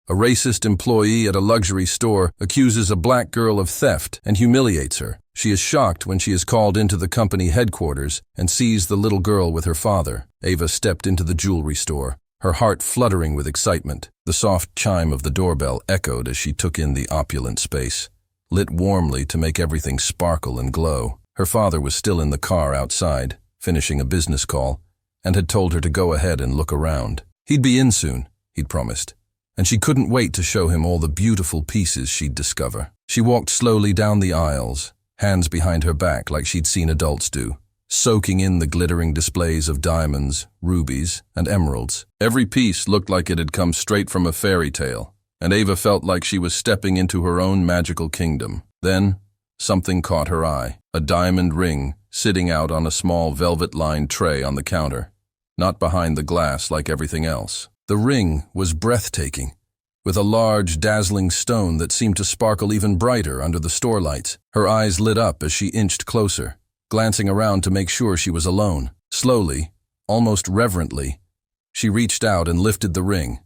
A racist employee at a luxury store accuses a black girl of theft and humiliates her. She is shocked when she is called into the company headquarters and sees the little girl with her father. Ava stepped into the jewelry store, her heart fluttering with excitement. The soft chime of the doorbell echoed as she took in the opulent space, lit warmly to make everything sparkle and glow. Her father was still in the car outside, finishing a business call, and had told her to go ahead and look around. He'd be in soon, he'd promised, and she couldn't wait to show him all the beautiful pieces she'd discover. She walked slowly down the aisles, hands behind her back like she'd seen adults do, soaking in the glittering displays of diamonds, rubies, and emeralds. Every piece looked like it had come straight from a fairy tale, and Ava felt like she was stepping into her own magical kingdom. Then, something caught her eye, a diamond ring sitting out on a small velvet-lined tray on the counter, not behind the glass like everything else. The ring was breathtaking, with a large, dazzling stone that seemed to sparkle even brighter under the store lights. Her eyes lit up as she inched closer, glancing around to make sure she was alone. Slowly, almost reverently, she reached out and lifted the ring,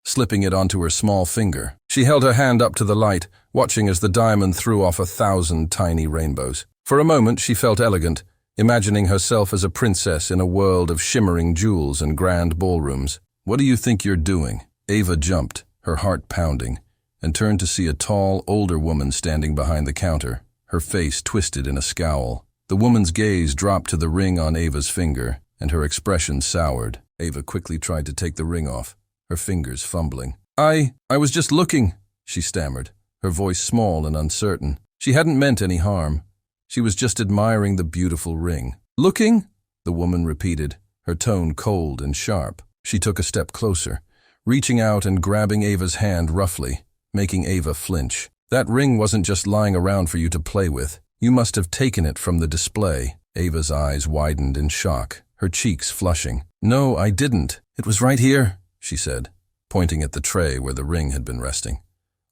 slipping it onto her small finger. She held her hand up to the light, watching as the diamond threw off 1,000 tiny rainbows. For a moment she felt elegant, imagining herself as a princess in a world of shimmering jewels and grand ballrooms. "What do you think you're doing?" Ava jumped, her heart pounding, and turned to see a tall, older woman standing behind the counter, her face twisted in a scowl. The woman's gaze dropped to the ring on Ava's finger, and her expression soured. Ava quickly tried to take the ring off, her fingers fumbling. I was just looking," she stammered, her voice small and uncertain. She hadn't meant any harm. She was just admiring the beautiful ring. "Looking?" the woman repeated, her tone cold and sharp. She took a step closer, reaching out and grabbing Ava's hand roughly, making Ava flinch. "That ring wasn't just lying around for you to play with. You must have taken it from the display." Ava's eyes widened in shock, her cheeks flushing. "No, I didn't. It was right here," she said, pointing at the tray where the ring had been resting.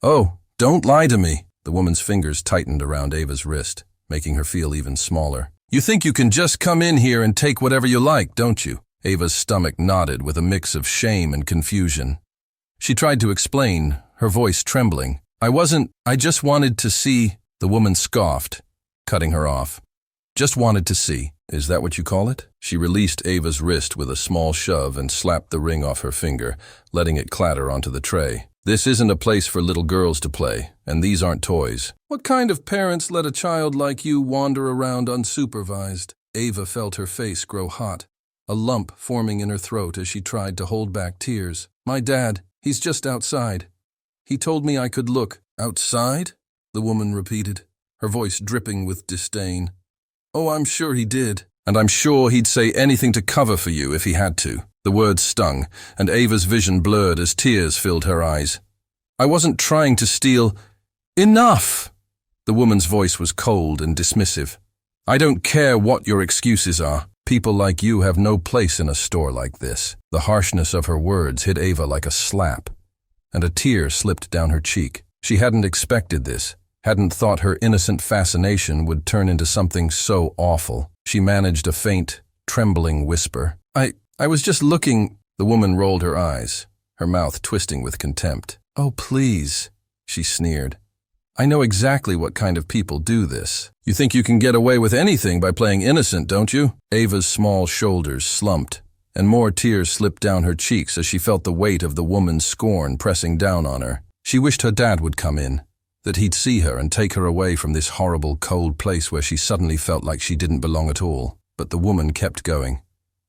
"Oh, don't lie to me." The woman's fingers tightened around Ava's wrist, making her feel even smaller. "You think you can just come in here and take whatever you like, don't you?" Ava's stomach knotted with a mix of shame and confusion. She tried to explain, her voice trembling. I just wanted to see." The woman scoffed, cutting her off. "Just wanted to see. Is that what you call it?" She released Ava's wrist with a small shove and slapped the ring off her finger, letting it clatter onto the tray. "This isn't a place for little girls to play, and these aren't toys." "What kind of parents let a child like you wander around unsupervised?" Ava felt her face grow hot, a lump forming in her throat as she tried to hold back tears. "My dad, he's just outside. He told me I could look." "Outside?" the woman repeated, her voice dripping with disdain. "Oh, I'm sure he did. And I'm sure he'd say anything to cover for you if he had to." The words stung, and Ava's vision blurred as tears filled her eyes. "I wasn't trying to steal." "Enough!" The woman's voice was cold and dismissive. "I don't care what your excuses are. People like you have no place in a store like this." The harshness of her words hit Ava like a slap, and a tear slipped down her cheek. She hadn't expected this, hadn't thought her innocent fascination would turn into something so awful. She managed a faint, trembling whisper. I was just looking." The woman rolled her eyes, her mouth twisting with contempt. "Oh, please," she sneered. "I know exactly what kind of people do this. You think you can get away with anything by playing innocent, don't you?" Ava's small shoulders slumped, and more tears slipped down her cheeks as she felt the weight of the woman's scorn pressing down on her. She wished her dad would come in, that he'd see her and take her away from this horrible, cold place where she suddenly felt like she didn't belong at all. But the woman kept going,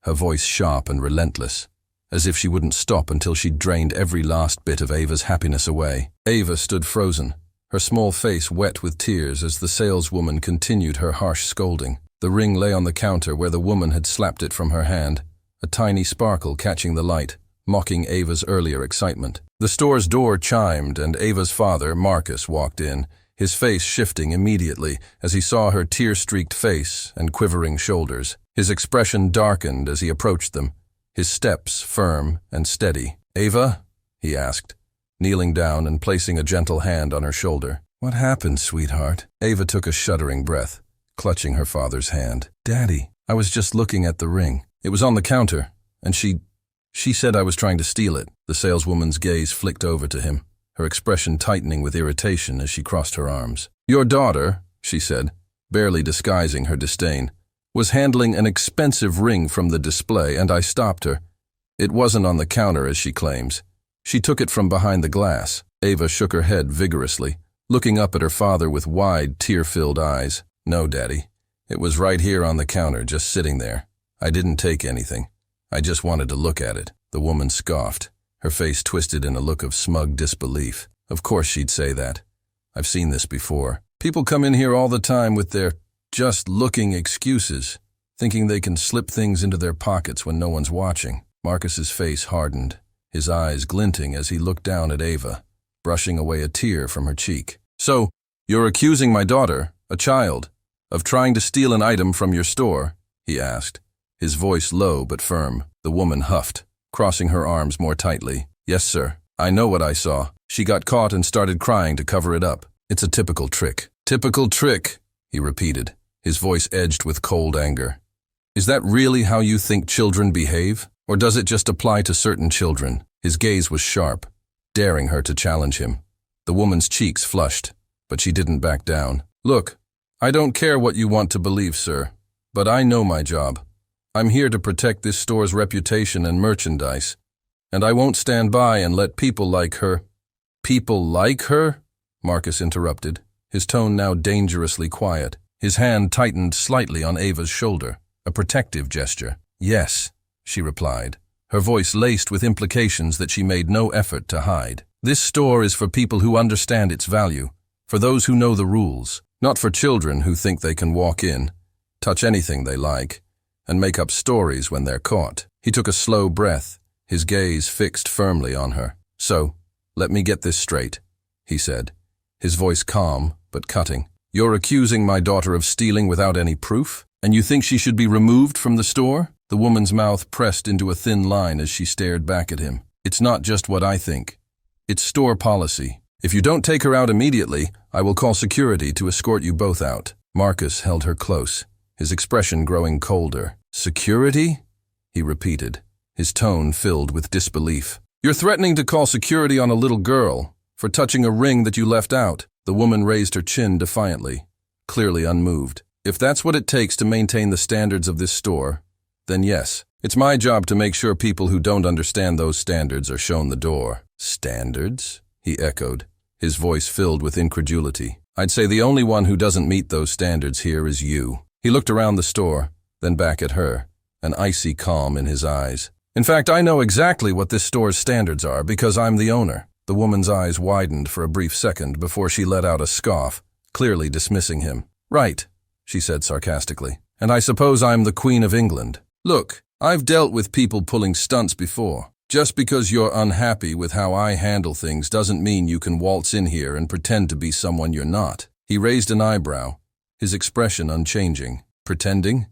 her voice sharp and relentless, as if she wouldn't stop until she'd drained every last bit of Ava's happiness away. Ava stood frozen, her small face wet with tears as the saleswoman continued her harsh scolding. The ring lay on the counter where the woman had slapped it from her hand, a tiny sparkle catching the light, mocking Ava's earlier excitement. The store's door chimed and Ava's father, Marcus, walked in, his face shifting immediately as he saw her tear-streaked face and quivering shoulders. His expression darkened as he approached them, his steps firm and steady. "Ava?" he asked, kneeling down and placing a gentle hand on her shoulder. "What happened, sweetheart?" Ava took a shuddering breath, clutching her father's hand. "Daddy, I was just looking at the ring. It was on the counter, and she said I was trying to steal it." The saleswoman's gaze flicked over to him, her expression tightening with irritation as she crossed her arms. "Your daughter," she said, barely disguising her disdain, "was handling an expensive ring from the display, and I stopped her. It wasn't on the counter, as she claims. She took it from behind the glass." Ava shook her head vigorously, looking up at her father with wide, tear-filled eyes. "No, Daddy. It was right here on the counter, just sitting there. I didn't take anything. I just wanted to look at it." The woman scoffed, her face twisted in a look of smug disbelief. "Of course she'd say that. I've seen this before. People come in here all the time with their just-looking excuses, thinking they can slip things into their pockets when no one's watching." Marcus's face hardened, his eyes glinting as he looked down at Ava, brushing away a tear from her cheek. "So, you're accusing my daughter, a child, of trying to steal an item from your store?" he asked, his voice low but firm. The woman huffed, crossing her arms more tightly. "Yes, sir. I know what I saw. She got caught and started crying to cover it up. It's a typical trick." "Typical trick," he repeated, his voice edged with cold anger. "Is that really how you think children behave? Or does it just apply to certain children?" His gaze was sharp, daring her to challenge him. The woman's cheeks flushed, but she didn't back down. "Look, I don't care what you want to believe, sir, but I know my job. I'm here to protect this store's reputation and merchandise, and I won't stand by and let people like her—" "People like her?" Marcus interrupted, his tone now dangerously quiet. His hand tightened slightly on Ava's shoulder, a protective gesture. "Yes," she replied, her voice laced with implications that she made no effort to hide. "This store is for people who understand its value, for those who know the rules, not for children who think they can walk in, touch anything they like, and make up stories when they're caught." He took a slow breath, his gaze fixed firmly on her. "So, let me get this straight," he said, his voice calm but cutting. "You're accusing my daughter of stealing without any proof? And you think she should be removed from the store?" The woman's mouth pressed into a thin line as she stared back at him. "It's not just what I think. It's store policy. If you don't take her out immediately, I will call security to escort you both out." Marcus held her close, his expression growing colder. "Security?" he repeated, his tone filled with disbelief. "You're threatening to call security on a little girl for touching a ring that you left out." The woman raised her chin defiantly, clearly unmoved. "If that's what it takes to maintain the standards of this store, then yes, it's my job to make sure people who don't understand those standards are shown the door." "Standards?" he echoed, his voice filled with incredulity. "I'd say the only one who doesn't meet those standards here is you." He looked around the store, then back at her, an icy calm in his eyes. "In fact, I know exactly what this store's standards are because I'm the owner." The woman's eyes widened for a brief second before she let out a scoff, clearly dismissing him. "Right," she said sarcastically. "And I suppose I'm the Queen of England. Look, I've dealt with people pulling stunts before. Just because you're unhappy with how I handle things doesn't mean you can waltz in here and pretend to be someone you're not." He raised an eyebrow, his expression unchanging. "Pretending?"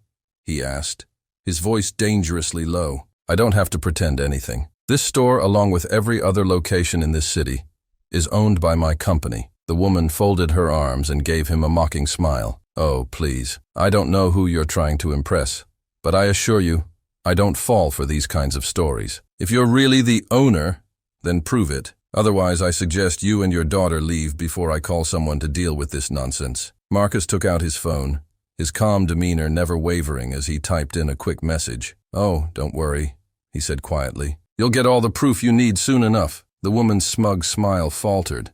he asked, his voice dangerously low. "I don't have to pretend anything. This store, along with every other location in this city, is owned by my company." The woman folded her arms and gave him a mocking smile. "Oh, please. I don't know who you're trying to impress, but I assure you, I don't fall for these kinds of stories. If you're really the owner, then prove it. Otherwise, I suggest you and your daughter leave before I call someone to deal with this nonsense." Marcus took out his phone, his calm demeanor never wavering as he typed in a quick message. "Oh, don't worry," he said quietly. "You'll get all the proof you need soon enough." The woman's smug smile faltered,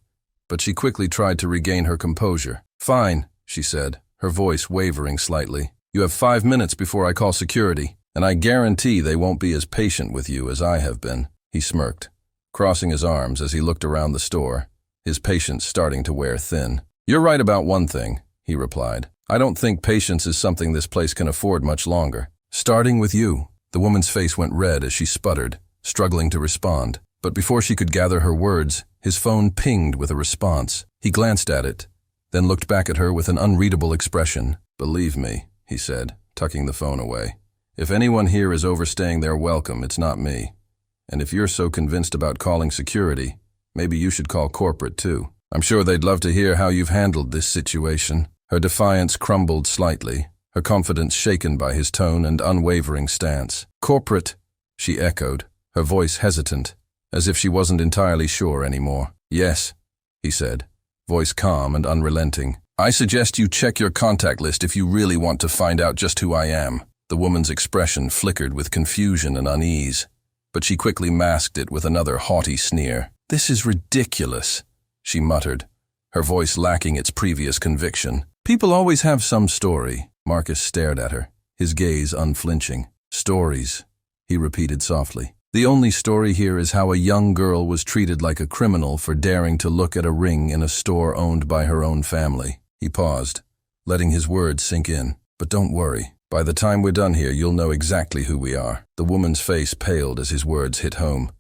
but she quickly tried to regain her composure. "Fine," she said, her voice wavering slightly. "You have 5 minutes before I call security, and I guarantee they won't be as patient with you as I have been." He smirked, crossing his arms as he looked around the store, his patience starting to wear thin. "You're right about one thing," he replied. "I don't think patience is something this place can afford much longer. Starting with you." The woman's face went red as she sputtered, struggling to respond. But before she could gather her words, his phone pinged with a response. He glanced at it, then looked back at her with an unreadable expression. "Believe me," he said, tucking the phone away. "If anyone here is overstaying their welcome, it's not me. And if you're so convinced about calling security, maybe you should call corporate too. I'm sure they'd love to hear how you've handled this situation." Her defiance crumbled slightly, her confidence shaken by his tone and unwavering stance. "Corporate," she echoed, her voice hesitant, as if she wasn't entirely sure anymore. Yes, he said, voice calm and unrelenting. I suggest you check your contact list if you really want to find out just who I am. The woman's expression flickered with confusion and unease, but she quickly masked it with another haughty sneer. This is ridiculous, she muttered, her voice lacking its previous conviction. People always have some story. Marcus stared at her, his gaze unflinching. Stories, he repeated softly. The only story here is how a young girl was treated like a criminal for daring to look at a ring in a store owned by her own family. He paused, letting his words sink in. But don't worry. By the time we're done here, you'll know exactly who we are. The woman's face paled as his words hit home,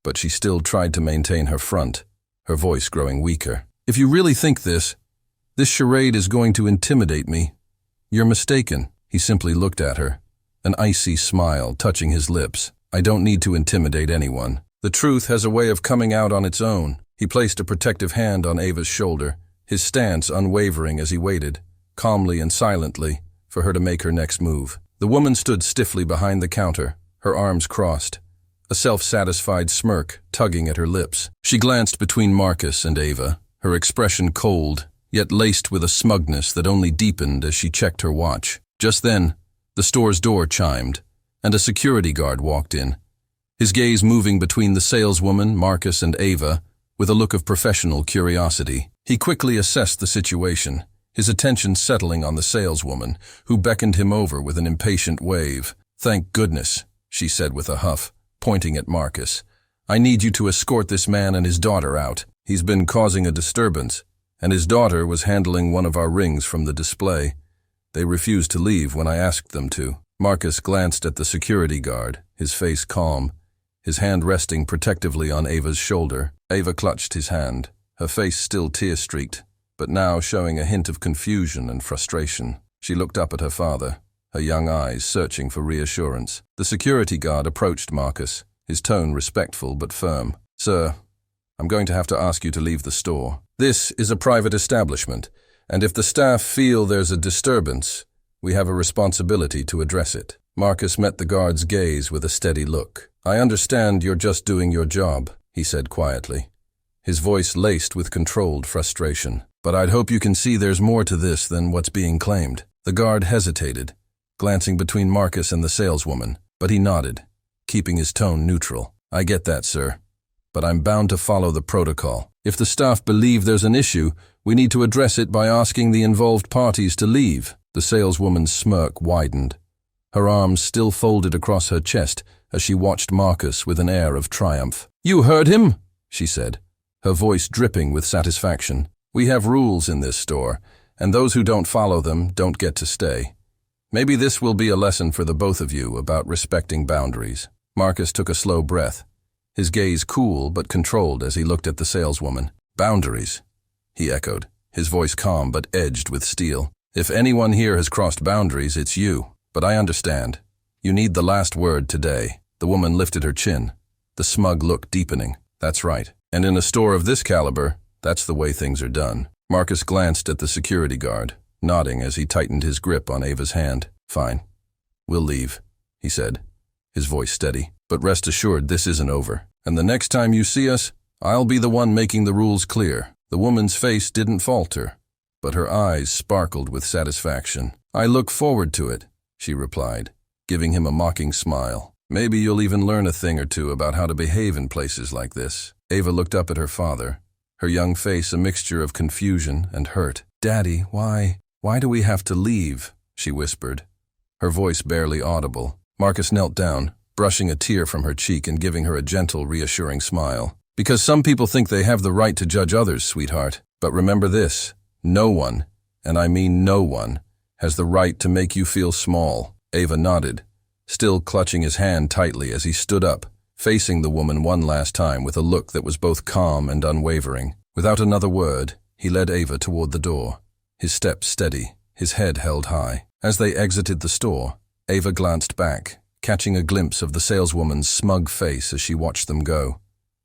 but she still tried to maintain her front, her voice growing weaker. If you really think this charade is going to intimidate me, you're mistaken. He simply looked at her, an icy smile touching his lips. I don't need to intimidate anyone. The truth has a way of coming out on its own. He placed a protective hand on Ava's shoulder, his stance unwavering as he waited, calmly and silently, for her to make her next move. The woman stood stiffly behind the counter, her arms crossed, a self-satisfied smirk tugging at her lips. She glanced between Marcus and Ava, her expression cold, yet laced with a smugness that only deepened as she checked her watch. Just then, the store's door chimed, and a security guard walked in, his gaze moving between the saleswoman, Marcus, and Ava, with a look of professional curiosity. He quickly assessed the situation, his attention settling on the saleswoman, who beckoned him over with an impatient wave. Thank goodness, she said with a huff, pointing at Marcus. I need you to escort this man and his daughter out. He's been causing a disturbance, and his daughter was handling one of our rings from the display. They refused to leave when I asked them to. Marcus glanced at the security guard, his face calm, his hand resting protectively on Ava's shoulder. Ava clutched his hand, her face still tear-streaked, but now showing a hint of confusion and frustration. She looked up at her father, her young eyes searching for reassurance. The security guard approached Marcus, his tone respectful but firm. Sir, I'm going to have to ask you to leave the store. This is a private establishment, and if the staff feel there's a disturbance, we have a responsibility to address it. Marcus met the guard's gaze with a steady look. I understand you're just doing your job, he said quietly, his voice laced with controlled frustration. But I'd hope you can see there's more to this than what's being claimed. The guard hesitated, glancing between Marcus and the saleswoman, but he nodded, keeping his tone neutral. I get that, sir, but I'm bound to follow the protocol. If the staff believe there's an issue, we need to address it by asking the involved parties to leave. The saleswoman's smirk widened, her arms still folded across her chest as she watched Marcus with an air of triumph. You heard him, she said, her voice dripping with satisfaction. We have rules in this store, and those who don't follow them don't get to stay. Maybe this will be a lesson for the both of you about respecting boundaries. Marcus took a slow breath, his gaze cool but controlled as he looked at the saleswoman. Boundaries, he echoed, his voice calm but edged with steel. If anyone here has crossed boundaries, it's you. But I understand. You need the last word today. The woman lifted her chin, the smug look deepening. That's right. And in a store of this caliber, that's the way things are done. Marcus glanced at the security guard, nodding as he tightened his grip on Ava's hand. Fine. We'll leave, he said, his voice steady. But rest assured this isn't over. And the next time you see us, I'll be the one making the rules clear. The woman's face didn't falter, but her eyes sparkled with satisfaction. I look forward to it, she replied, giving him a mocking smile. Maybe you'll even learn a thing or two about how to behave in places like this. Ava looked up at her father, her young face a mixture of confusion and hurt. Daddy, why do we have to leave? She whispered, her voice barely audible. Marcus knelt down, brushing a tear from her cheek and giving her a gentle, reassuring smile. Because some people think they have the right to judge others, sweetheart. But remember this, no one, and I mean no one, has the right to make you feel small. Ava nodded, still clutching his hand tightly as he stood up, facing the woman one last time with a look that was both calm and unwavering. Without another word, he led Ava toward the door, his step steady, his head held high. As they exited the store, Ava glanced back, catching a glimpse of the saleswoman's smug face as she watched them go,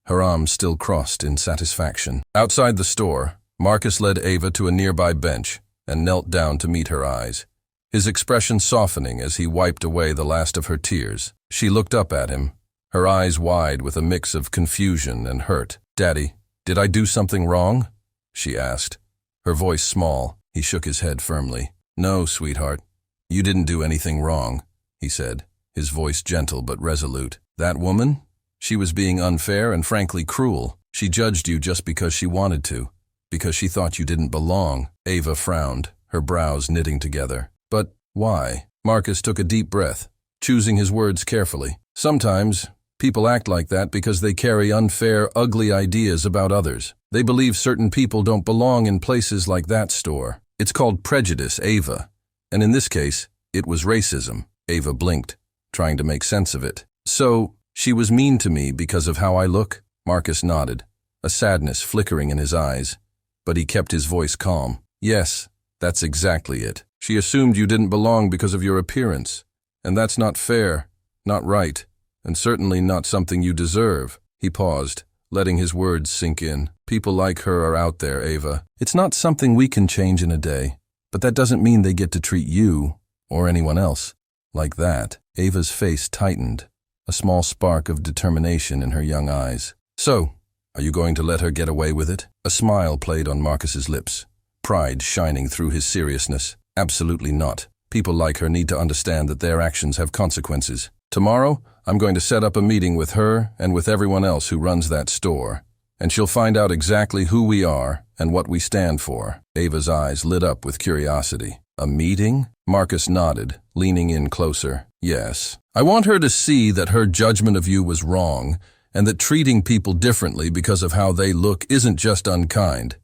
her arms still crossed in satisfaction. Outside the store, Marcus led Ava to a nearby bench and knelt down to meet her eyes, his expression softening as he wiped away the last of her tears. She looked up at him, her eyes wide with a mix of confusion and hurt. Daddy, Did I do something wrong? She asked, her voice small. He shook his head firmly. No, sweetheart. You didn't do anything wrong, he said, his voice gentle but resolute. That woman? She was being unfair and frankly cruel. She judged you just because she wanted to, because she thought you didn't belong. Ava frowned, her brows knitting together. But why? Marcus took a deep breath, choosing his words carefully. Sometimes people act like that because they carry unfair, ugly ideas about others. They believe certain people don't belong in places like that store. It's called prejudice, Ava. And in this case, it was racism. Ava blinked, trying to make sense of it. So, she was mean to me because of how I look? Marcus nodded, a sadness flickering in his eyes. But he kept his voice calm. Yes, that's exactly it. She assumed you didn't belong because of your appearance. And that's not fair, not right, and certainly not something you deserve. He paused, letting his words sink in. People like her are out there, Ava. It's not something we can change in a day, but that doesn't mean they get to treat you, or anyone else, like that. Ava's face tightened, a small spark of determination in her young eyes. So, are you going to let her get away with it? A smile played on Marcus's lips, pride shining through his seriousness. Absolutely not. People like her need to understand that their actions have consequences. Tomorrow, I'm going to set up a meeting with her and with everyone else who runs that store, and she'll find out exactly who we are and what we stand for. Ava's eyes lit up with curiosity. A meeting? Marcus nodded, leaning in closer. Yes. I want her to see that her judgment of you was wrong, and that treating people differently because of how they look isn't just unkind.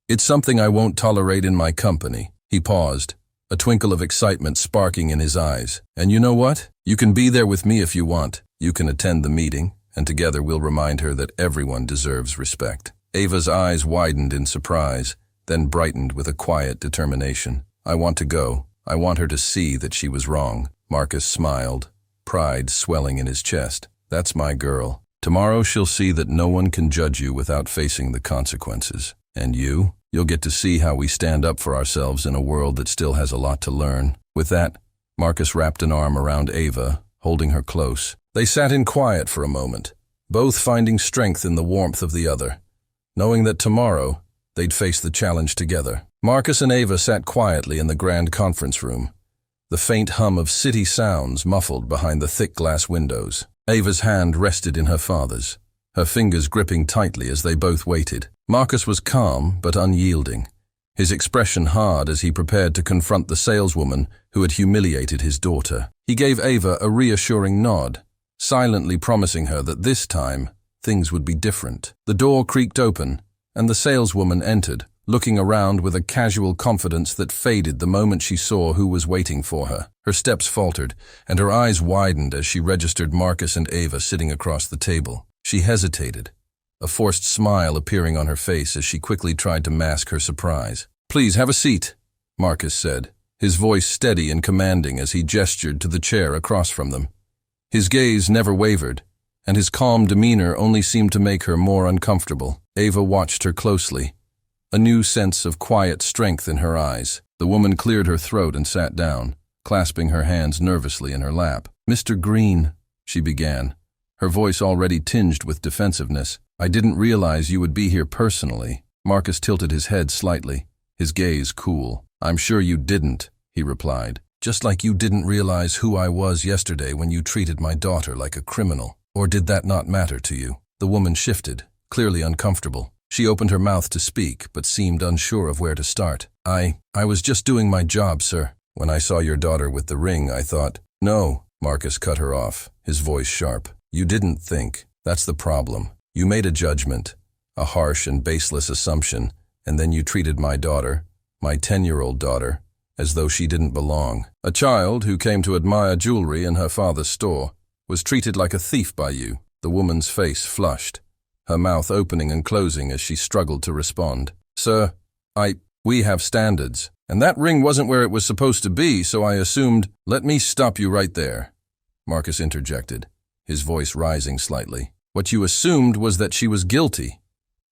It's something I won't tolerate in my company. He paused, a twinkle of excitement sparking in his eyes. And you know what? You can be there with me if you want. You can attend the meeting, and together we'll remind her that everyone deserves respect. Ava's eyes widened in surprise, then brightened with a quiet determination. I want to go. I want her to see that she was wrong. Marcus smiled, pride swelling in his chest. That's my girl. Tomorrow she'll see that no one can judge you without facing the consequences. And you? You'll get to see how we stand up for ourselves in a world that still has a lot to learn. With that, Marcus wrapped an arm around Ava, holding her close. They sat in quiet for a moment, both finding strength in the warmth of the other, knowing that tomorrow they'd face the challenge together. Marcus and Ava sat quietly in the grand conference room, the faint hum of city sounds muffled behind the thick glass windows. Ava's hand rested in her father's, her fingers gripping tightly as they both waited. Marcus was calm but unyielding, his expression hard as he prepared to confront the saleswoman who had humiliated his daughter. He gave Ava a reassuring nod, silently promising her that this time things would be different. The door creaked open, and the saleswoman entered, looking around with a casual confidence that faded the moment she saw who was waiting for her. Her steps faltered, and her eyes widened as she registered Marcus and Ava sitting across the table. She hesitated, a forced smile appearing on her face as she quickly tried to mask her surprise. "Please have a seat," Marcus said, his voice steady and commanding as he gestured to the chair across from them. His gaze never wavered, and his calm demeanor only seemed to make her more uncomfortable. Ava watched her closely, a new sense of quiet strength in her eyes. The woman cleared her throat and sat down, clasping her hands nervously in her lap. "Mr. Green," she began, her voice already tinged with defensiveness. "I didn't realize you would be here personally." Marcus tilted his head slightly, his gaze cool. "I'm sure you didn't," he replied. "Just like you didn't realize who I was yesterday when you treated my daughter like a criminal. Or did that not matter to you?" The woman shifted, clearly uncomfortable. She opened her mouth to speak, but seemed unsure of where to start. I was just doing my job, sir. When I saw your daughter with the ring, I thought..." "No," Marcus cut her off, his voice sharp. "You didn't think. That's the problem. You made a judgment, a harsh and baseless assumption, and then you treated my daughter, my 10-year-old daughter, as though she didn't belong. A child who came to admire jewelry in her father's store was treated like a thief by you." The woman's face flushed, her mouth opening and closing as she struggled to respond. "Sir, we have standards, and that ring wasn't where it was supposed to be, so I assumed..." "Let me stop you right there," Marcus interjected, his voice rising slightly. "What you assumed was that she was guilty,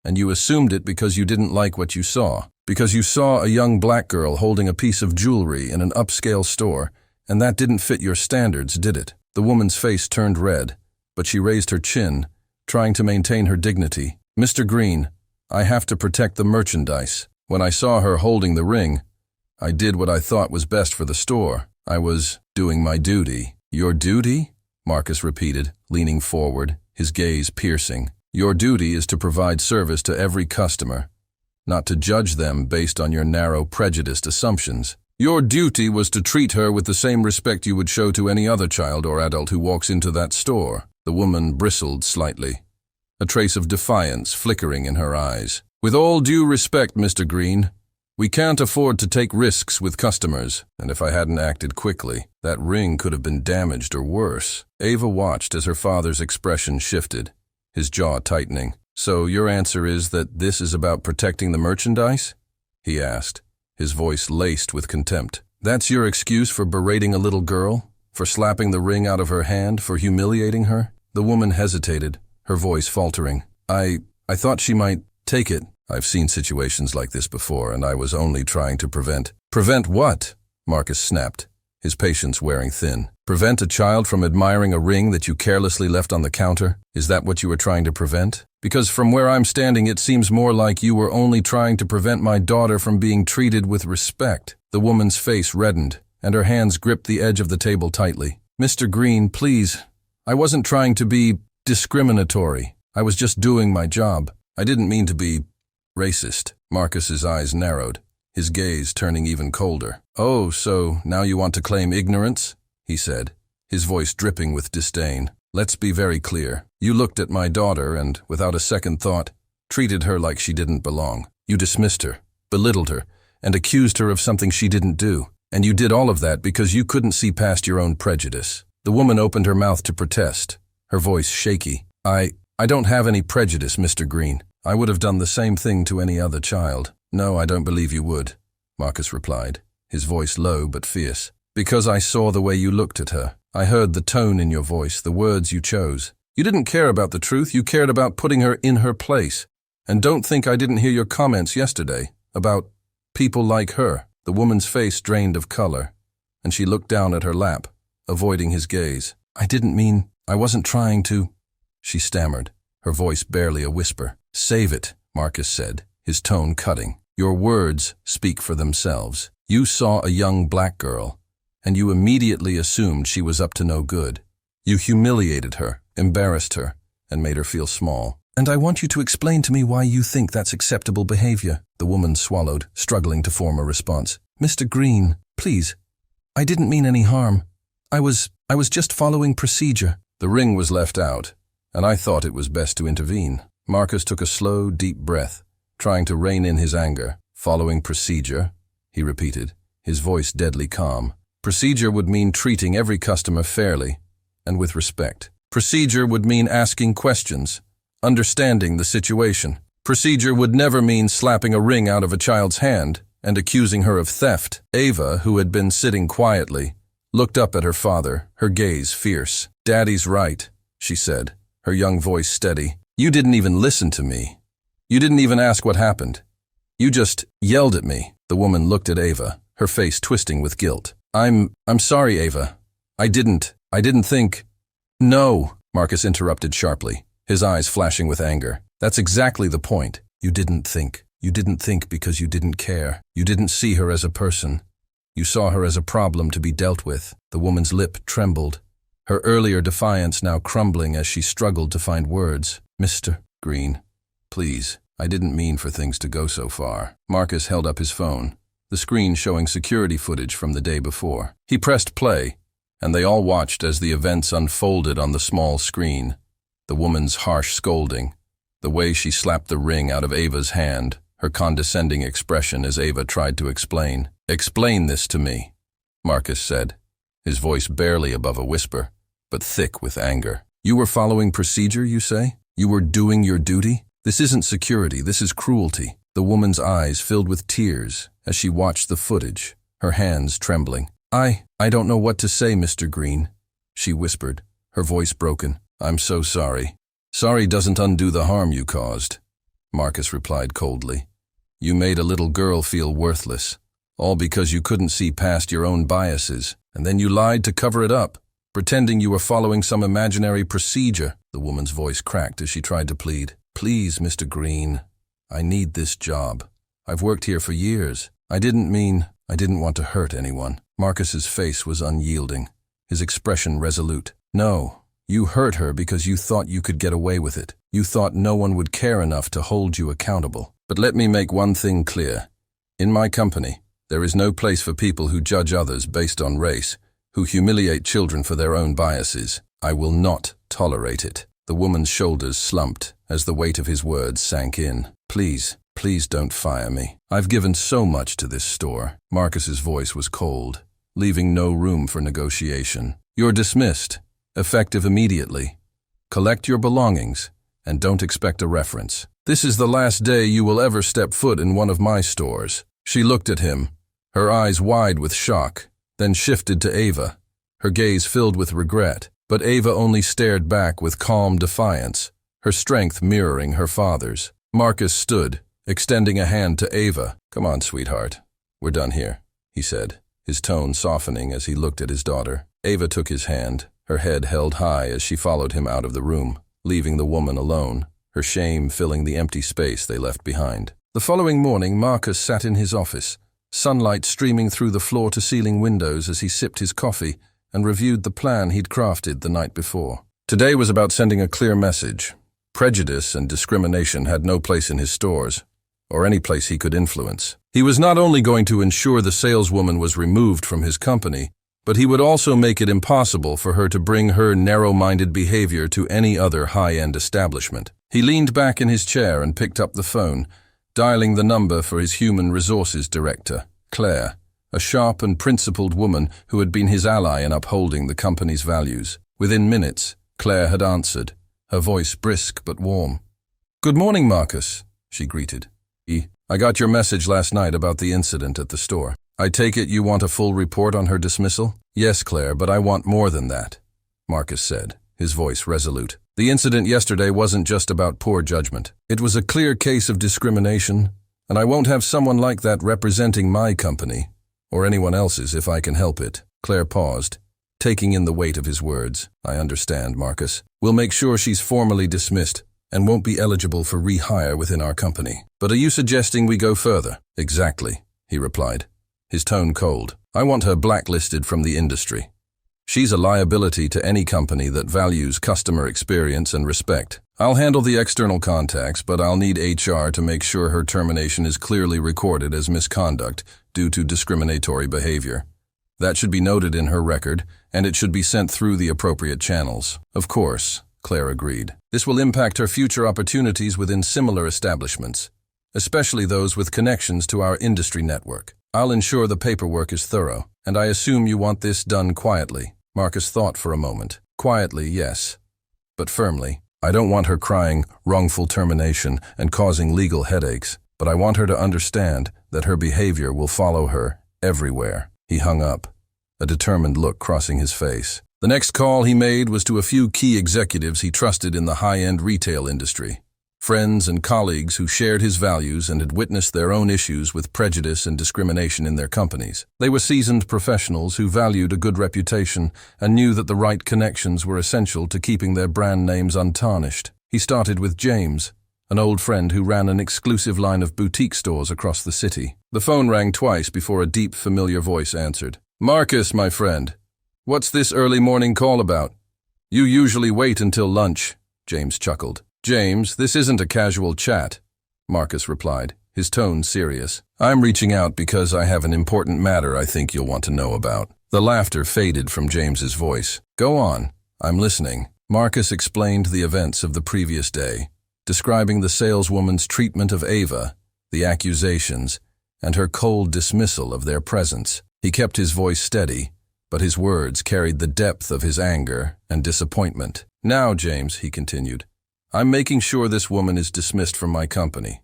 and you assumed it because you didn't like what you saw. Because you saw a young black girl holding a piece of jewelry in an upscale store, and that didn't fit your standards, did it?" The woman's face turned red, but she raised her chin, trying to maintain her dignity. "Mr. Green, I have to protect the merchandise. When I saw her holding the ring, I did what I thought was best for the store. I was doing my duty." "Your duty?" Marcus repeated, leaning forward, his gaze piercing. "Your duty is to provide service to every customer, not to judge them based on your narrow, prejudiced assumptions. Your duty was to treat her with the same respect you would show to any other child or adult who walks into that store." The woman bristled slightly, a trace of defiance flickering in her eyes. "With all due respect, Mr. Green, we can't afford to take risks with customers, and if I hadn't acted quickly, that ring could have been damaged or worse." Ava watched as her father's expression shifted, his jaw tightening. "So your answer is that this is about protecting the merchandise?" he asked, his voice laced with contempt. "That's your excuse for berating a little girl? For slapping the ring out of her hand? For humiliating her?" The woman hesitated, her voice faltering. I thought she might take it. I've seen situations like this before, and I was only trying to prevent." "Prevent what?" Marcus snapped, his patience wearing thin. "Prevent a child from admiring a ring that you carelessly left on the counter? Is that what you were trying to prevent? Because from where I'm standing, it seems more like you were only trying to prevent my daughter from being treated with respect." The woman's face reddened, and her hands gripped the edge of the table tightly. "Mr. Green, please. I wasn't trying to be discriminatory. I was just doing my job. I didn't mean to be racist." Marcus's eyes narrowed, his gaze turning even colder. "Oh, so now you want to claim ignorance?" he said, his voice dripping with disdain. "Let's be very clear. You looked at my daughter and, without a second thought, treated her like she didn't belong. You dismissed her, belittled her, and accused her of something she didn't do. And you did all of that because you couldn't see past your own prejudice." The woman opened her mouth to protest, her voice shaky. I don't have any prejudice, Mr. Green. I would have done the same thing to any other child." "No, I don't believe you would," Marcus replied, his voice low but fierce. "Because I saw the way you looked at her. I heard the tone in your voice, the words you chose. You didn't care about the truth, you cared about putting her in her place. And don't think I didn't hear your comments yesterday about people like her." The woman's face drained of color, and she looked down at her lap, avoiding his gaze. I wasn't trying to," she stammered, her voice barely a whisper. "Save it," Marcus said, his tone cutting. "Your words speak for themselves. You saw a young black girl, and you immediately assumed she was up to no good. You humiliated her, embarrassed her, and made her feel small. And I want you to explain to me why you think that's acceptable behavior." The woman swallowed, struggling to form a response. "Mr. Green, please. I didn't mean any harm. I was just following procedure." The ring was left out, and I thought it was best to intervene. Marcus took a slow, deep breath, trying to rein in his anger. "Following procedure?" he repeated, his voice deadly calm. "Procedure would mean treating every customer fairly and with respect. Procedure would mean asking questions, understanding the situation. Procedure would never mean slapping a ring out of a child's hand and accusing her of theft." Ava, who had been sitting quietly, looked up at her father, her gaze fierce. "Daddy's right," she said, her young voice steady. "You didn't even listen to me. You didn't even ask what happened. You just yelled at me." The woman looked at Ava, her face twisting with guilt. I'm sorry, Ava. I didn't think." "No," Marcus interrupted sharply, his eyes flashing with anger. "That's exactly the point. You didn't think. You didn't think because you didn't care. You didn't see her as a person. You saw her as a problem to be dealt with." The woman's lip trembled, her earlier defiance now crumbling as she struggled to find words. "Mr. Green, please, I didn't mean for things to go so far." Marcus held up his phone, the screen showing security footage from the day before. He pressed play, and they all watched as the events unfolded on the small screen. The woman's harsh scolding, the way she slapped the ring out of Ava's hand, her condescending expression as Ava tried to explain. "Explain this to me," Marcus said, his voice barely above a whisper, but thick with anger. "You were following procedure, you say? You were doing your duty? This isn't security, this is cruelty." The woman's eyes filled with tears as she watched the footage, her hands trembling. I don't know what to say, Mr. Green," she whispered, her voice broken. "I'm so sorry." "Sorry doesn't undo the harm you caused," Marcus replied coldly. "You made a little girl feel worthless, all because you couldn't see past your own biases, and then you lied to cover it up, pretending you were following some imaginary procedure." The woman's voice cracked as she tried to plead. "Please, Mr. Green, I need this job. I've worked here for years. I didn't want to hurt anyone. Marcus's face was unyielding, his expression resolute. No, you hurt her because you thought you could get away with it. You thought no one would care enough to hold you accountable. But let me make one thing clear. In my company, there is no place for people who judge others based on race, who humiliate children for their own biases. I will not tolerate it. The woman's shoulders slumped as the weight of his words sank in. Please don't fire me. I've given so much to this store. Marcus's voice was cold, leaving no room for negotiation. You're dismissed, effective immediately. Collect your belongings, and don't expect a reference. This is the last day you will ever step foot in one of my stores. She looked at him, her eyes wide with shock, then shifted to Ava, her gaze filled with regret. But Ava only stared back with calm defiance, her strength mirroring her father's. Marcus stood, extending a hand to Ava. Come on, sweetheart. We're done here, he said, his tone softening as he looked at his daughter. Ava took his hand, her head held high as she followed him out of the room, leaving the woman alone, her shame filling the empty space they left behind. The following morning, Marcus sat in his office, sunlight streaming through the floor-to-ceiling windows as he sipped his coffee and reviewed the plan he'd crafted the night before. Today was about sending a clear message. Prejudice and discrimination had no place in his stores, or any place he could influence. He was not only going to ensure the saleswoman was removed from his company, but he would also make it impossible for her to bring her narrow-minded behavior to any other high-end establishment. He leaned back in his chair and picked up the phone, dialing the number for his human resources director, Claire, a sharp and principled woman who had been his ally in upholding the company's values. Within minutes, Claire had answered, her voice brisk but warm. "Good morning, Marcus," she greeted. "I got your message last night about the incident at the store. I take it you want a full report on her dismissal?" "Yes, Claire, but I want more than that," Marcus said, his voice resolute. "The incident yesterday wasn't just about poor judgment. It was a clear case of discrimination, and I won't have someone like that representing my company, or anyone else's if I can help it." Claire paused, taking in the weight of his words. "I understand, Marcus. We'll make sure she's formally dismissed and won't be eligible for rehire within our company. But are you suggesting we go further?" "Exactly," he replied, his tone cold. "I want her blacklisted from the industry. She's a liability to any company that values customer experience and respect. I'll handle the external contacts, but I'll need HR to make sure her termination is clearly recorded as misconduct due to discriminatory behavior. That should be noted in her record, and it should be sent through the appropriate channels." "Of course," Claire agreed. "This will impact her future opportunities within similar establishments, especially those with connections to our industry network. I'll ensure the paperwork is thorough, and I assume you want this done quietly." Marcus thought for a moment. "Quietly, yes, but firmly. I don't want her crying wrongful termination and causing legal headaches, but I want her to understand that her behavior will follow her everywhere." He hung up, a determined look crossing his face. The next call he made was to a few key executives he trusted in the high-end retail industry, friends and colleagues who shared his values and had witnessed their own issues with prejudice and discrimination in their companies. They were seasoned professionals who valued a good reputation and knew that the right connections were essential to keeping their brand names untarnished. He started with James, an old friend who ran an exclusive line of boutique stores across the city. The phone rang twice before a deep, familiar voice answered. "Marcus, my friend. What's this early morning call about?" "You usually wait until lunch," James chuckled. "James, this isn't a casual chat," Marcus replied, his tone serious. "I'm reaching out because I have an important matter I think you'll want to know about." The laughter faded from James's voice. "Go on, I'm listening." Marcus explained the events of the previous day, describing the saleswoman's treatment of Ava, the accusations, and her cold dismissal of their presence. He kept his voice steady, but his words carried the depth of his anger and disappointment. "Now, James," he continued, "I'm making sure this woman is dismissed from my company.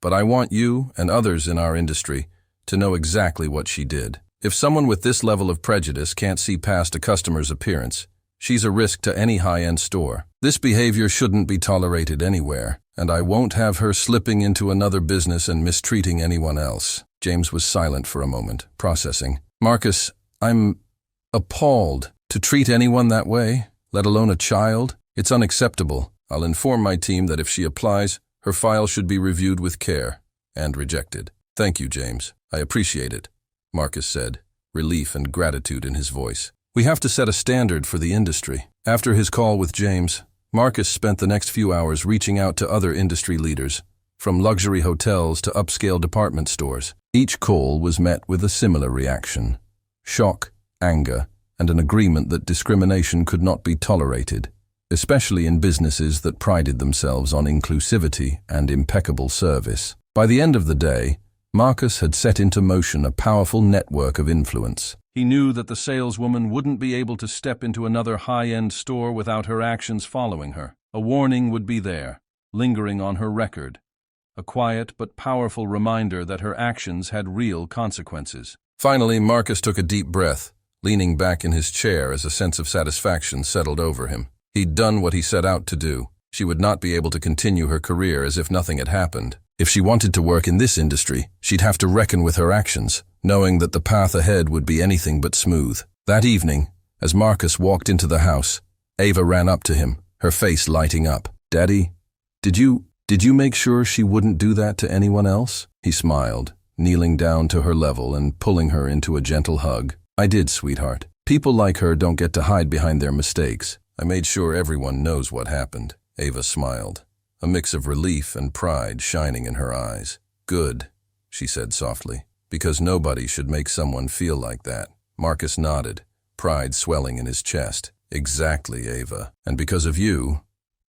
But I want you and others in our industry to know exactly what she did. If someone with this level of prejudice can't see past a customer's appearance, she's a risk to any high-end store. This behavior shouldn't be tolerated anywhere, and I won't have her slipping into another business and mistreating anyone else." James was silent for a moment, processing. "Marcus, I'm appalled. To treat anyone that way, let alone a child, it's unacceptable. I'll inform my team that if she applies, Her file should be reviewed with care and rejected. Thank you, James. I appreciate it, Marcus said, relief and gratitude in his voice. We have to set a standard for the industry. After his call with James, Marcus spent the next few hours reaching out to other industry leaders, from luxury hotels to upscale department stores. Each call was met with a similar reaction: shock, anger, and an agreement that discrimination could not be tolerated, especially in businesses that prided themselves on inclusivity and impeccable service. By the end of the day, Marcus had set into motion a powerful network of influence. He knew that the saleswoman wouldn't be able to step into another high-end store without her actions following her. A warning would be there, lingering on her record. A quiet but powerful reminder that her actions had real consequences. Finally, Marcus took a deep breath, leaning back in his chair as a sense of satisfaction settled over him. He'd done what he set out to do. She would not be able to continue her career as if nothing had happened. If she wanted to work in this industry, she'd have to reckon with her actions, knowing that the path ahead would be anything but smooth. That evening, as Marcus walked into the house, Ava ran up to him, her face lighting up. "Daddy, did you make sure she wouldn't do that to anyone else?" He smiled, kneeling down to her level and pulling her into a gentle hug. "I did, sweetheart. People like her don't get to hide behind their mistakes. I made sure everyone knows what happened." Ava smiled, a mix of relief and pride shining in her eyes. "Good," she said softly, "because nobody should make someone feel like that." Marcus nodded, pride swelling in his chest. "Exactly, Ava. And because of you,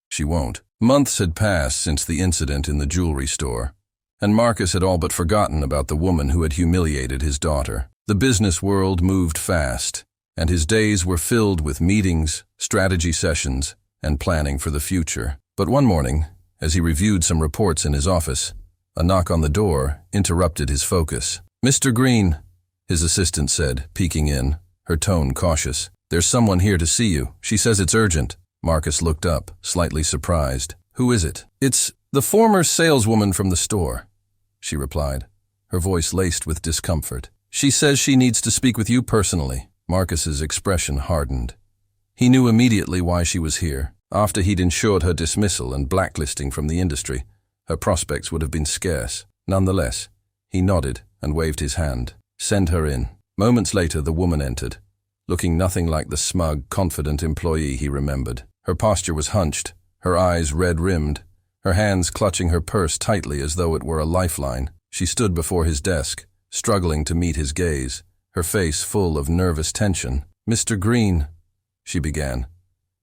she won't." Months had passed since the incident in the jewelry store, and Marcus had all but forgotten about the woman who had humiliated his daughter. The business world moved fast, and his days were filled with meetings, strategy sessions, and planning for the future. But one morning, as he reviewed some reports in his office, a knock on the door interrupted his focus. "Mr. Green," his assistant said, peeking in, her tone cautious. "There's someone here to see you. She says it's urgent." Marcus looked up, slightly surprised. "Who is it?" "It's the former saleswoman from the store," she replied, her voice laced with discomfort. "She says she needs to speak with you personally." Marcus's expression hardened. He knew immediately why she was here. After he'd ensured her dismissal and blacklisting from the industry, her prospects would have been scarce. Nonetheless, he nodded and waved his hand. "Send her in." Moments later, the woman entered, looking nothing like the smug, confident employee he remembered. Her posture was hunched, her eyes red-rimmed, her hands clutching her purse tightly as though it were a lifeline. She stood before his desk, struggling to meet his gaze, her face full of nervous tension. "Mr. Green," she began,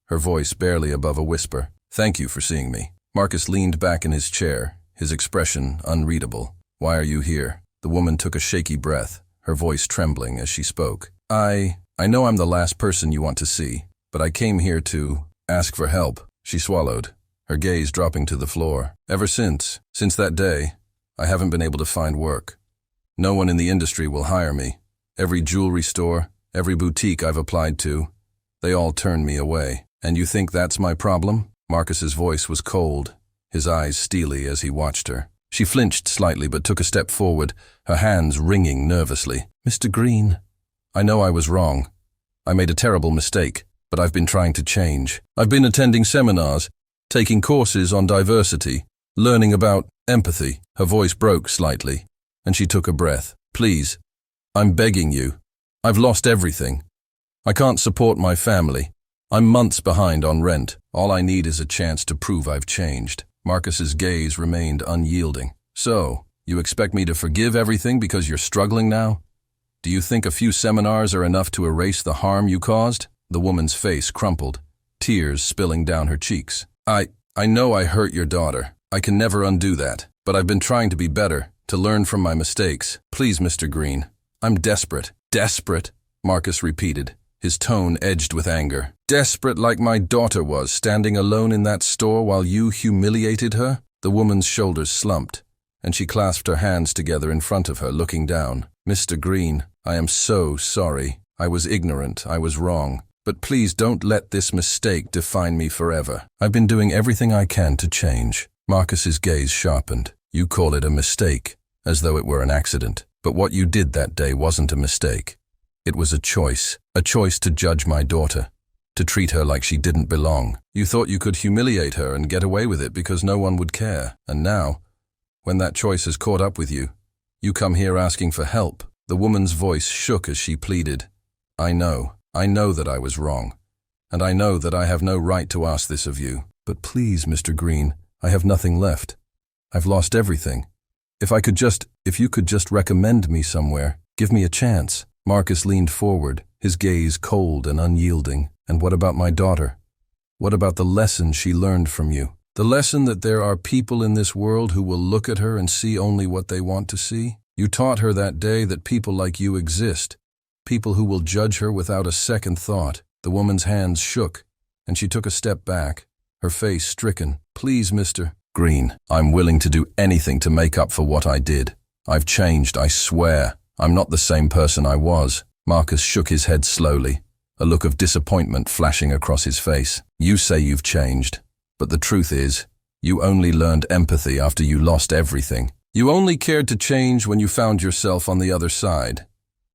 her voice barely above a whisper. "Thank you for seeing me." Marcus leaned back in his chair, his expression unreadable. "Why are you here?" The woman took a shaky breath, her voice trembling as she spoke. I know I'm the last person you want to see, but I came here to ask for help." She swallowed, her gaze dropping to the floor. Ever since that day, I haven't been able to find work. No one in the industry will hire me. Every jewelry store, every boutique I've applied to, they all turn me away. "And you think that's my problem?" Marcus's voice was cold, his eyes steely as he watched her. She flinched slightly but took a step forward, her hands wringing nervously. "Mr. Green, I know I was wrong. I made a terrible mistake, but I've been trying to change. I've been attending seminars, taking courses on diversity, learning about empathy." Her voice broke slightly, and she took a breath. "Please, I'm begging you. I've lost everything. I can't support my family. I'm months behind on rent. All I need is a chance to prove I've changed." Marcus's gaze remained unyielding. "So, you expect me to forgive everything because you're struggling now? Do you think a few seminars are enough to erase the harm you caused?" The woman's face crumpled, tears spilling down her cheeks. I know I hurt your daughter. I can never undo that. But I've been trying to be better, to learn from my mistakes. Please, Mr. Green. I'm desperate." "Desperate?" Marcus repeated, his tone edged with anger. "Desperate like my daughter was, standing alone in that store while you humiliated her?" The woman's shoulders slumped, and she clasped her hands together in front of her, looking down. "Mr. Green, I am so sorry. I was ignorant, I was wrong. But please don't let this mistake define me forever. I've been doing everything I can to change." Marcus's gaze sharpened. "You call it a mistake, as though it were an accident. But what you did that day wasn't a mistake. It was a choice to judge my daughter, to treat her like she didn't belong. You thought you could humiliate her and get away with it because no one would care. And now, when that choice has caught up with you, you come here asking for help. The woman's voice shook as she pleaded. I know that I was wrong. And I know that I have no right to ask this of you. But please, Mr. Green, I have nothing left. I've lost everything. If you could just recommend me somewhere, give me a chance. Marcus leaned forward, his gaze cold and unyielding. And what about my daughter? What about the lesson she learned from you? The lesson that there are people in this world who will look at her and see only what they want to see? You taught her that day that people like you exist, people who will judge her without a second thought. The woman's hands shook, and she took a step back, her face stricken. Please, Mr. Green, I'm willing to do anything to make up for what I did. I've changed, I swear. I'm not the same person I was. Marcus shook his head slowly, a look of disappointment flashing across his face. You say you've changed, but the truth is, you only learned empathy after you lost everything. You only cared to change when you found yourself on the other side.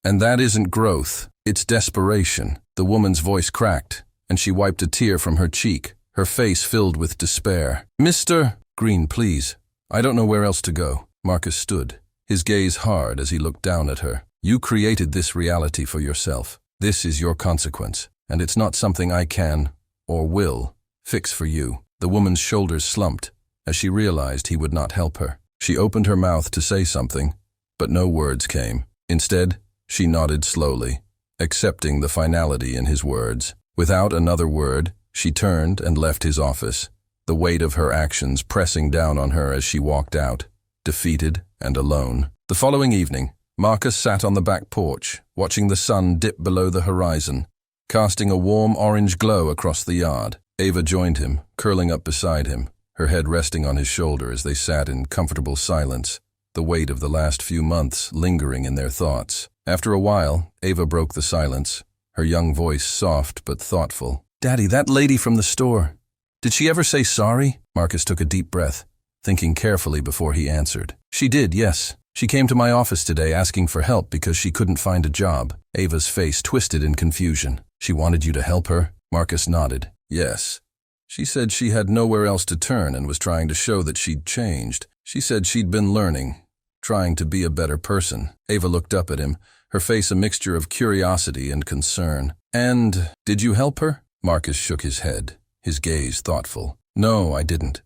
And that isn't growth, it's desperation. The woman's voice cracked, and she wiped a tear from her cheek, her face filled with despair. Mr. Green, please. I don't know where else to go. Marcus stood, his gaze hard as he looked down at her. You created this reality for yourself. This is your consequence, and it's not something I can, or will, fix for you. The woman's shoulders slumped as she realized he would not help her. She opened her mouth to say something, but no words came. Instead, she nodded slowly, accepting the finality in his words. Without another word, she turned and left his office, the weight of her actions pressing down on her as she walked out, defeated and alone. The following evening, Marcus sat on the back porch, watching the sun dip below the horizon, casting a warm orange glow across the yard. Ava joined him, curling up beside him, her head resting on his shoulder as they sat in comfortable silence, the weight of the last few months lingering in their thoughts. After a while, Ava broke the silence, her young voice soft but thoughtful. Daddy, that lady from the store, did she ever say sorry? Marcus took a deep breath, thinking carefully before he answered. She did, yes. She came to my office today asking for help because she couldn't find a job. Ava's face twisted in confusion. She wanted you to help her? Marcus nodded. Yes. She said she had nowhere else to turn and was trying to show that she'd changed. She said she'd been learning, trying to be a better person. Ava looked up at him, her face a mixture of curiosity and concern. And did you help her? Marcus shook his head, his gaze thoughtful. No, I didn't.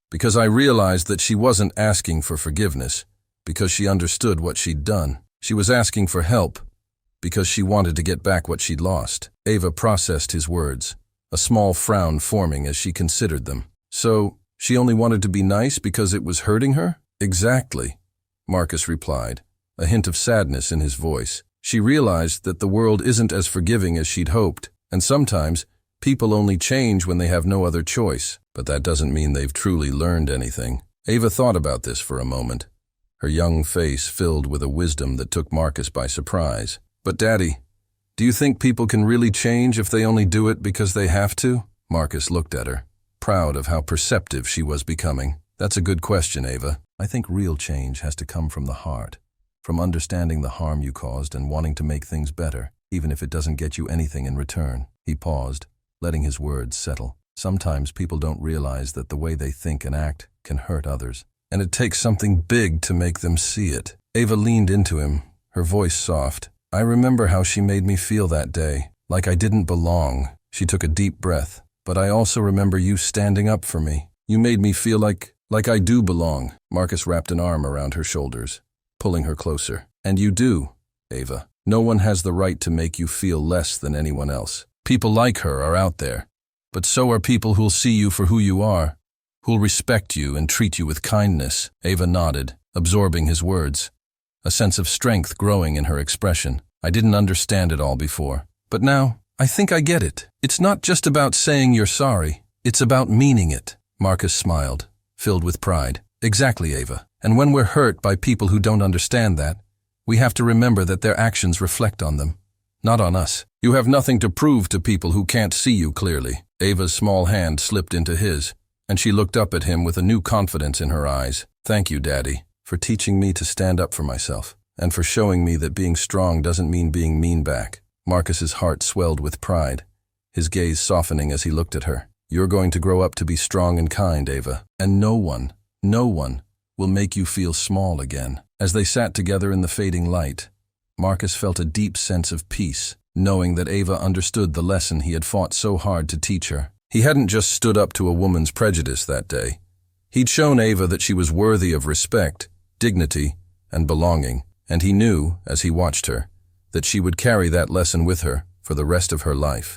Because I realized that she wasn't asking for forgiveness, because she understood what she'd done. She was asking for help, because she wanted to get back what she'd lost. Ava processed his words, a small frown forming as she considered them. So, she only wanted to be nice because it was hurting her? Exactly, Marcus replied, a hint of sadness in his voice. She realized that the world isn't as forgiving as she'd hoped, and sometimes people only change when they have no other choice, but that doesn't mean they've truly learned anything. Ava thought about this for a moment, her young face filled with a wisdom that took Marcus by surprise. But Daddy, do you think people can really change if they only do it because they have to? Marcus looked at her, proud of how perceptive she was becoming. That's a good question, Ava. I think real change has to come from the heart, from understanding the harm you caused and wanting to make things better, even if it doesn't get you anything in return. He paused, letting his words settle. Sometimes people don't realize that the way they think and act can hurt others, and it takes something big to make them see it. Ava leaned into him, her voice soft. I remember how she made me feel that day, like I didn't belong. She took a deep breath. But I also remember you standing up for me. You made me feel like I do belong. Marcus wrapped an arm around her shoulders, pulling her closer. And you do, Ava. No one has the right to make you feel less than anyone else. People like her are out there, but so are people who'll see you for who you are, who'll respect you and treat you with kindness. Ava nodded, absorbing his words, a sense of strength growing in her expression. I didn't understand it all before, but now I think I get it. It's not just about saying you're sorry, it's about meaning it. Marcus smiled, filled with pride. Exactly, Ava. And when we're hurt by people who don't understand that, we have to remember that their actions reflect on them, not on us. You have nothing to prove to people who can't see you clearly. Ava's small hand slipped into his, and she looked up at him with a new confidence in her eyes. Thank you, Daddy, for teaching me to stand up for myself, and for showing me that being strong doesn't mean being mean back. Marcus's heart swelled with pride. his gaze softening as he looked at her. "You're going to grow up to be strong and kind, Ava, and no one will make you feel small again." As they sat together in the fading light, Marcus felt a deep sense of peace, knowing that Ava understood the lesson he had fought so hard to teach her. He hadn't just stood up to a woman's prejudice that day. He'd shown Ava that she was worthy of respect, dignity, and belonging, and he knew, as he watched her, that she would carry that lesson with her for the rest of her life.